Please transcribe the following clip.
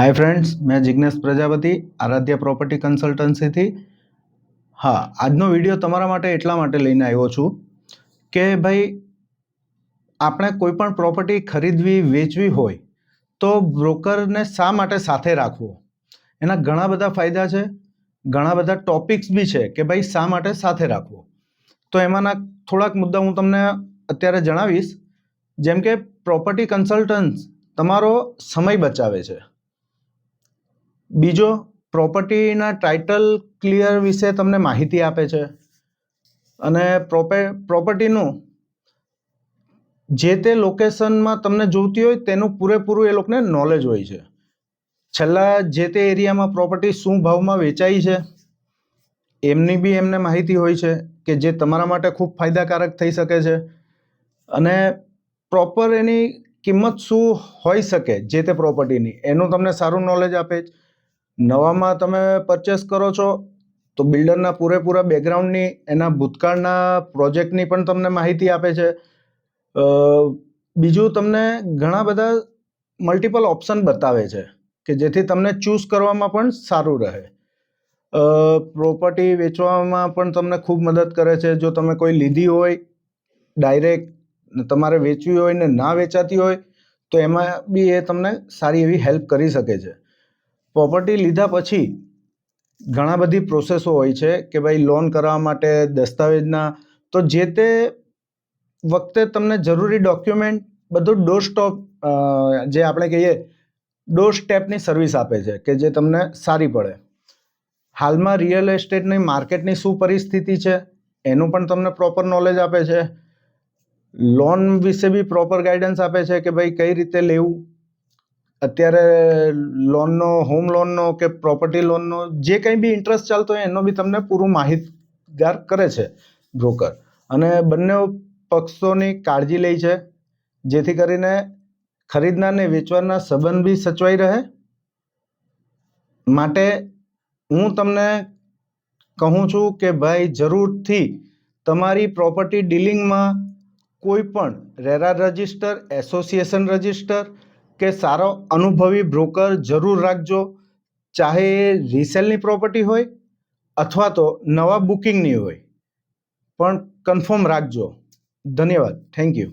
Hi friends, मैं जिग्नेश प्रजापति आराध्य property consultancy थी। हाँ, આજનો વિડીયો તમારા માટે એટલા માટે લઈને આવ્યો છું કે ભાઈ આપણે કોઈ પણ પ્રોપર્ટી ખરીદવી વેચવી હોય તો બ્રોકરને શા માટે સાથે રાખવો, એના ઘણા બધા ફાયદા છે, ઘણા બધા ટોપિક્સ બી છે કે ભાઈ શા માટે સાથે રાખવો। તો એમાંના થોડાક મુદ્દા હું તમને અત્યારે જણાવીશ। જેમ કે પ્રોપર્ટી કન્સલ્ટન્ટ તમારો સમય બચાવે છે। બીજો, પ્રોપર્ટીના ટાઇટલ ક્લિયર વિશે તમને માહિતી આપે છે અને પ્રોપર્ટીનું જે તે લોકેશનમાં તમને જોઈતી હોય તેનું પૂરેપૂરું એ લોકોને નોલેજ હોય છે। છેલ્લા જે તે એરિયામાં પ્રોપર્ટી શું ભાવમાં વેચાઈ છે એમની બી એમને માહિતી હોય છે કે જે તમારા માટે ખૂબ ફાયદાકારક થઈ શકે છે અને પ્રોપર એની કિંમત શું હોઈ શકે જે તે પ્રોપર્ટીની એનું તમને સારું નોલેજ આપે છે। નવામાં તમે પરચેસ કરો છો તો બિલ્ડરના પૂરેપૂરા બેકગ્રાઉન્ડની, એના ભૂતકાળના પ્રોજેક્ટની પણ તમને માહિતી આપે છે। બીજું, તમને ઘણા બધા મલ્ટિપલ ઓપ્શન બતાવે છે કે જેથી તમને ચૂઝ કરવામાં પણ સારું રહે। પ્રોપર્ટી વેચવામાં પણ તમને ખૂબ મદદ કરે છે। જો તમે કોઈ લીધી હોય ડાયરેક્ટ, તમારે વેચવી હોય ને ના વેચાતી હોય તો એમાં બી એ તમને સારી એવી હેલ્પ કરી શકે છે। પ્રોપર્ટી લીધા પછી ઘણા બધી પ્રોસેસો હોય છે કે ભાઈ લોન કરાવવા માટે દસ્તાવેજના, તો જે તે વખતે તમને જરૂરી ડોક્યુમેન્ટ બધું ડોર સ્ટોપ, જે આપણે કહીએ ડોર સ્ટેપની સર્વિસ આપે છે કે જે તમને સારી પડે। હાલમાં રિયલ એસ્ટેટની માર્કેટની શું પરિસ્થિતિ છે એનું પણ તમને પ્રોપર નોલેજ આપે છે। લોન વિશે બી પ્રોપર ગાઈડન્સ આપે છે કે ભાઈ કઈ રીતે લેવું, અત્યારે લોનનો, હોમ લોનનો કે પ્રોપર્ટી લોનનો જે કંઈ બી ઇન્ટરેસ્ટ ચાલતો હોય એનો બી તમને પૂરું માહિતગાર કરે છે બ્રોકર, અને બંને પક્ષોની કાળજી લે છે જેથી કરીને ખરીદનાર ને વેચવાના સંબંધ બી સચવાઈ રહે। માટે હું તમને કહું છું કે ભાઈ જરૂરથી તમારી પ્રોપર્ટી ડીલિંગમાં કોઈ પણ રેરા રજિસ્ટર, એસોસિએશન રજિસ્ટર કે સારો અનુભવી બ્રોકર જરૂર રાખજો, ચાહે રીસેલની પ્રોપર્ટી હોય અથવા તો નવા બુકિંગની હોય, પણ કન્ફર્મ રાખજો। ધન્યવાદ, થેન્ક યુ।